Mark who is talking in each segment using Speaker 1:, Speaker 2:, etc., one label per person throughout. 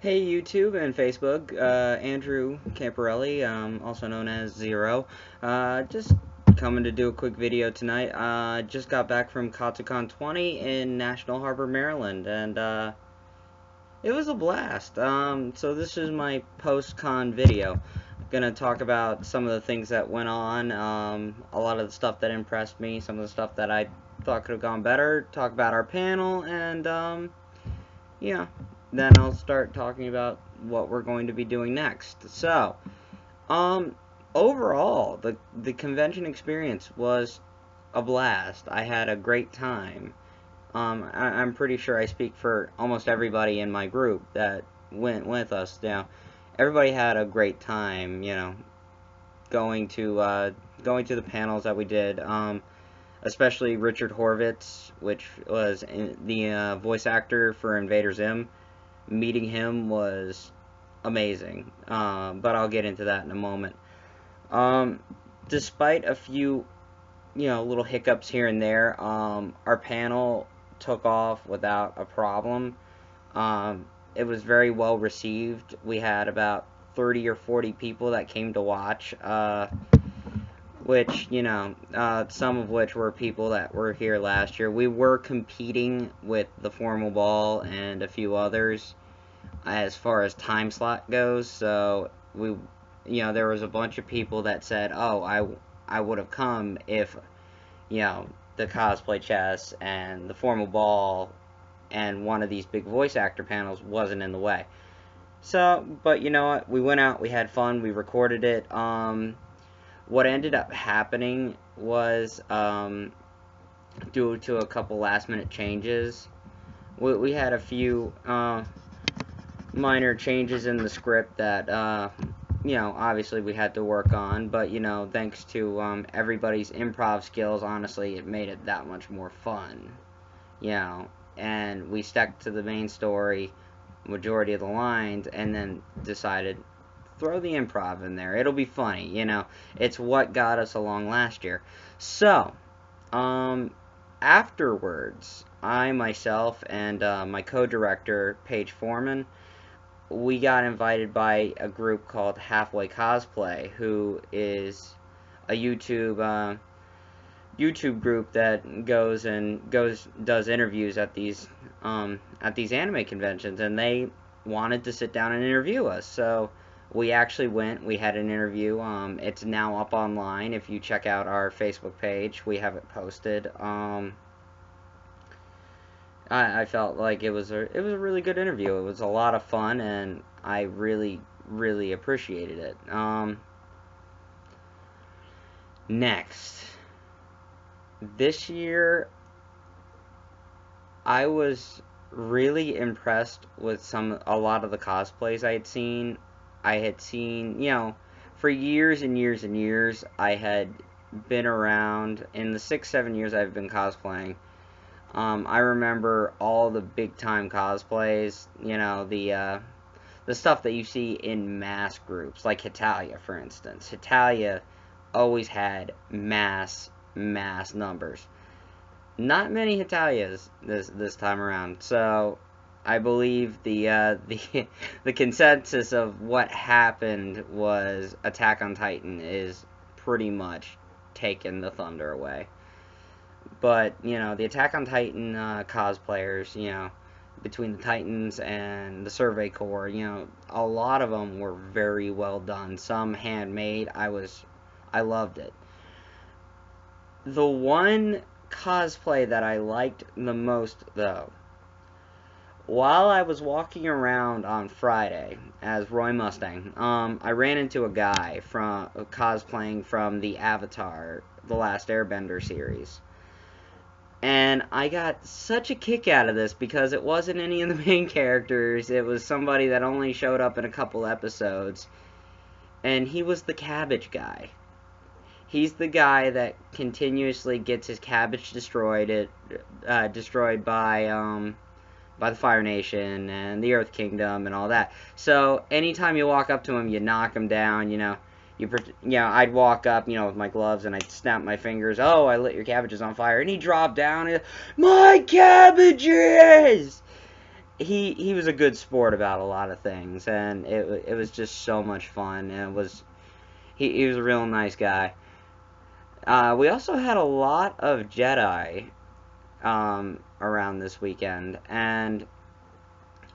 Speaker 1: Hey YouTube and Facebook, Andrew Camparelli, also known as Zero. Just coming to do a quick video tonight. Just got back from Katsucon 20 in National Harbor, Maryland, and it was a blast. So this is my post-con video. I'm gonna talk about some of the things that went on, a lot of the stuff that impressed me, some of the stuff that I thought could have gone better, talk about our panel, and yeah, then I'll start talking about what we're going to be doing next. So, um, overall, the convention experience was a blast. I had a great time. I'm pretty sure I speak for almost everybody in my group that went with us. Everybody had a great time. Going to the panels that we did. Especially Richard Horvitz, which was the voice actor for Invader Zim. Meeting him was amazing, but I'll get into that in a moment. Despite a few, little hiccups here and there, our panel took off without a problem. It was very well received. We had about 30 or 40 people that came to watch, which, some of which were people that were here last year. We were competing with the Formal Ball and a few others as far as time slot goes, so there was a bunch of people that said, oh, I would have come if, the cosplay chess and the Formal Ball and one of these big voice actor panels wasn't in the way. So, but you know what, we went out, we had fun, we recorded it. What ended up happening was, due to a couple last minute changes, we had a few minor changes in the script that, obviously we had to work on, but, thanks to everybody's improv skills, honestly, it made it that much more fun, and we stuck to the main story, majority of the lines, and then decided, throw the improv in there. It'll be funny, It's what got us along last year. So, afterwards, I, myself, and my co-director, Paige Foreman, we got invited by a group called Halfway Cosplay, who is a YouTube group that does interviews at these anime conventions, and they wanted to sit down and interview us. So we actually went. We had an interview. It's now up online. If you check out our Facebook page, we have it posted. I felt like it was a really good interview. It was a lot of fun, and I really, really appreciated it. Next, this year, I was really impressed with a lot of the cosplays I had seen. I had seen, for years and years and years, I had been around. In the 6-7 years I've been cosplaying, I remember all the big time cosplays, the stuff that you see in mass groups, like Hitalia, for instance. Hitalia always had mass numbers. Not many Hitalias this time around, so I believe the consensus of what happened was Attack on Titan is pretty much taking the thunder away. But, the Attack on Titan cosplayers, between the Titans and the Survey Corps, a lot of them were very well done. Some handmade. I loved it. The one cosplay that I liked the most, though, while I was walking around on Friday as Roy Mustang, I ran into a guy cosplaying from the Avatar, The Last Airbender series. And I got such a kick out of this because it wasn't any of the main characters. It was somebody that only showed up in a couple episodes. And he was the cabbage guy. He's the guy that continuously gets his cabbage destroyed by the Fire Nation and the Earth Kingdom and all that. So anytime you walk up to him, you knock him down, I'd walk up, with my gloves, and I'd snap my fingers. Oh, I lit your cabbages on fire. And he'd drop down, and, my cabbages! he was a good sport about a lot of things, and it was just so much fun, and he was a real nice guy. We also had a lot of Jedi around this weekend, and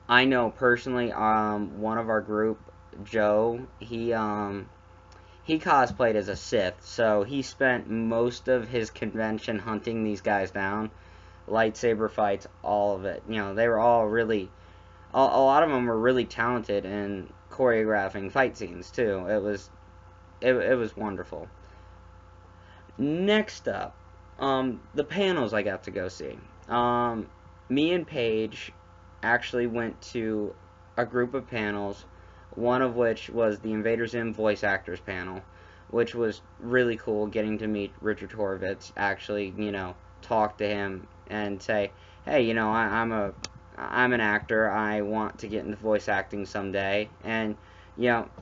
Speaker 1: I know personally, one of our group, Joe, he cosplayed as a Sith, so he spent most of his convention hunting these guys down, lightsaber fights, all of it. You know, they were all really, a lot of them were really talented in choreographing fight scenes too. It was wonderful. Next up, the panels I got to go see. Me and Paige actually went to a group of panels, one of which was the Invader Zim voice actors panel, which was really cool getting to meet Richard Horvitz, actually, talk to him and say, hey, I'm an actor, I want to get into voice acting someday, and,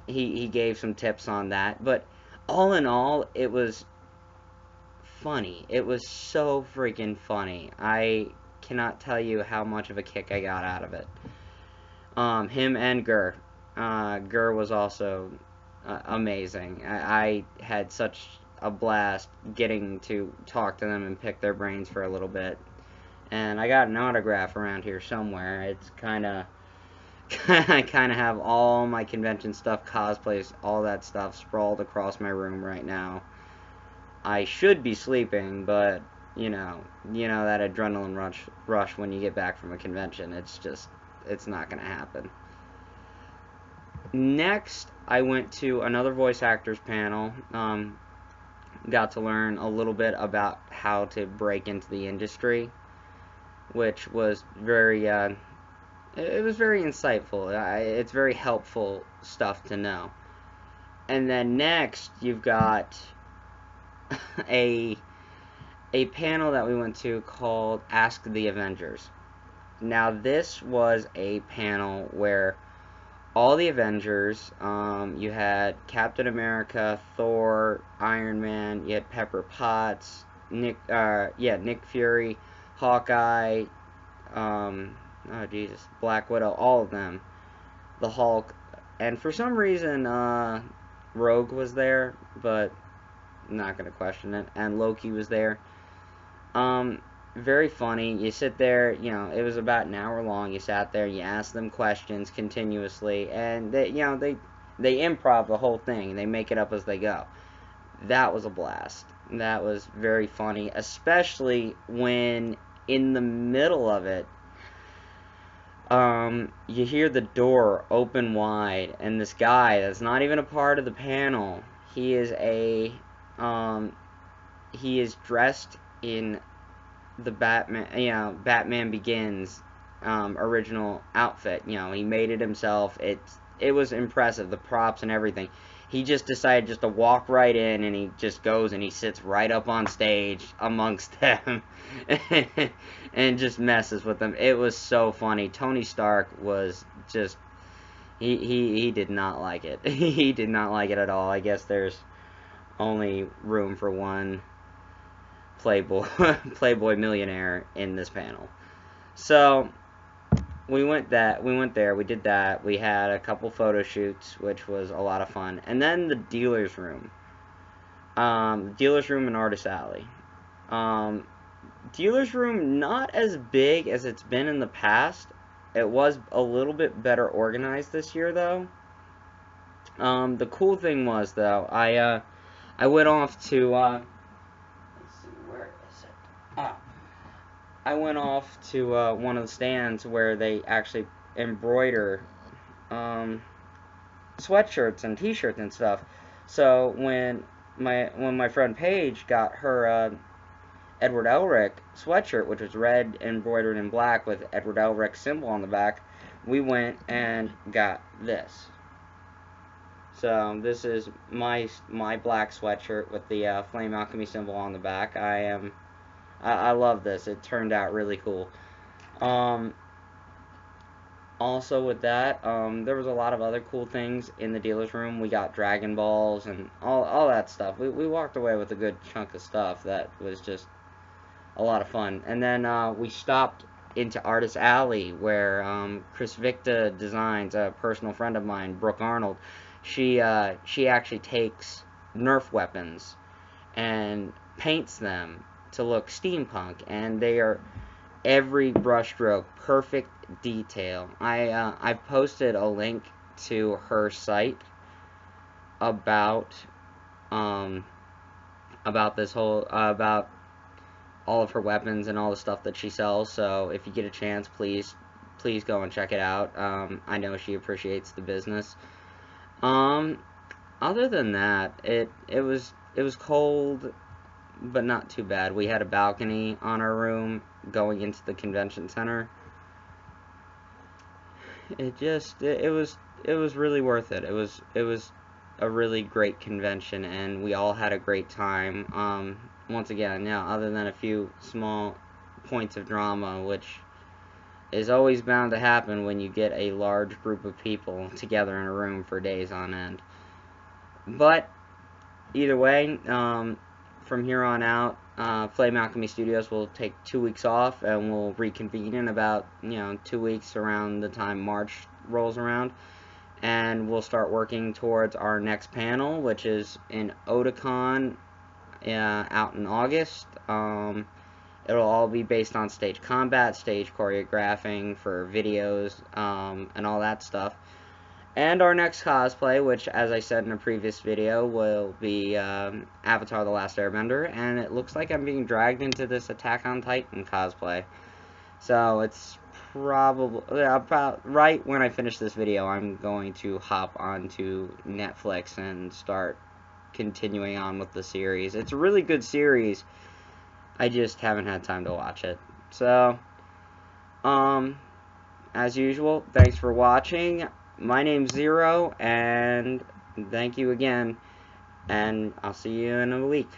Speaker 1: he gave some tips on that, but all in all, it was funny. It was so freaking funny. I cannot tell you how much of a kick I got out of it. Him and Gurr. Gurr was also amazing. I had such a blast getting to talk to them and pick their brains for a little bit. And I got an autograph around here somewhere. It's kind of I kind of have all my convention stuff, cosplays, all that stuff sprawled across my room right now. I should be sleeping, but that adrenaline rush when you get back from a convention. It's not gonna happen. Next, I went to another voice actors panel. Got to learn a little bit about how to break into the industry, which was it was very insightful. It's very helpful stuff to know. And then next, you've got a panel that we went to called Ask the Avengers. Now, this was a panel where all the Avengers, you had Captain America, Thor, Iron Man, you had Pepper Potts, Nick Fury, Hawkeye, Black Widow, all of them, the Hulk, and for some reason, Rogue was there, but I'm not gonna question it, and Loki was there. Very funny. You sit there, it was about an hour long. You sat there, you asked them questions continuously, and they improv the whole thing. They make it up as they go. That was a blast. That was very funny, especially when in the middle of it, you hear the door open wide, and this guy that's not even a part of the panel, he is dressed in the Batman Begins original outfit. He made it himself. It was impressive, the props and everything. He just decided just to walk right in, and he just goes and he sits right up on stage amongst them and just messes with them. It was so funny. Tony Stark was just he did not like it. He did not like it at all. I guess there's only room for one Playboy millionaire in this panel. So we went there, we did that, we had a couple photo shoots, which was a lot of fun, and then the dealer's room. Dealer's room in Artist Alley. Dealer's room, not as big as it's been in the past. It was a little bit better organized this year, though. The cool thing was, though, I went off to, let's see, where is it? I went off to one of the stands where they actually embroider sweatshirts and t-shirts and stuff. So when my friend Paige got her Edward Elric sweatshirt, which was red embroidered in black with Edward Elric symbol on the back, we went and got this. So this is my black sweatshirt with the Flame Alchemy symbol on the back. I love this. It turned out really cool. Also with that, there was a lot of other cool things in the dealer's room. We got Dragon Balls and all that stuff. We walked away with a good chunk of stuff that was just a lot of fun. And then we stopped into Artist Alley, where Chris Victa designs, a personal friend of mine, Brooke Arnold. She actually takes Nerf weapons and paints them to look steampunk, and they are every brushstroke perfect detail. I've posted a link to her site about um this whole about all of her weapons and all the stuff that she sells. So if you get a chance, please go and check it out. I know she appreciates the business. Um, Other than that, it was cold, but not too bad. We had a balcony on our room going into the convention center. It was really worth it. It was a really great convention, and we all had a great time. Once again, yeah, other than a few small points of drama, which is always bound to happen when you get a large group of people together in a room for days on end. But either way, from here on out, Flame Alchemy Studios will take 2 weeks off, and we'll reconvene in about 2 weeks around the time March rolls around, and we'll start working towards our next panel, which is in Otakon, out in August. It'll all be based on stage combat, stage choreographing for videos, and all that stuff. And our next cosplay, which, as I said in a previous video, will be Avatar: The Last Airbender, and it looks like I'm being dragged into this Attack on Titan cosplay. So it's probably about right when I finish this video, I'm going to hop onto Netflix and start continuing on with the series. It's a really good series. I just haven't had time to watch it. So, as usual, thanks for watching. My name's Zero, and thank you again, and I'll see you in a week.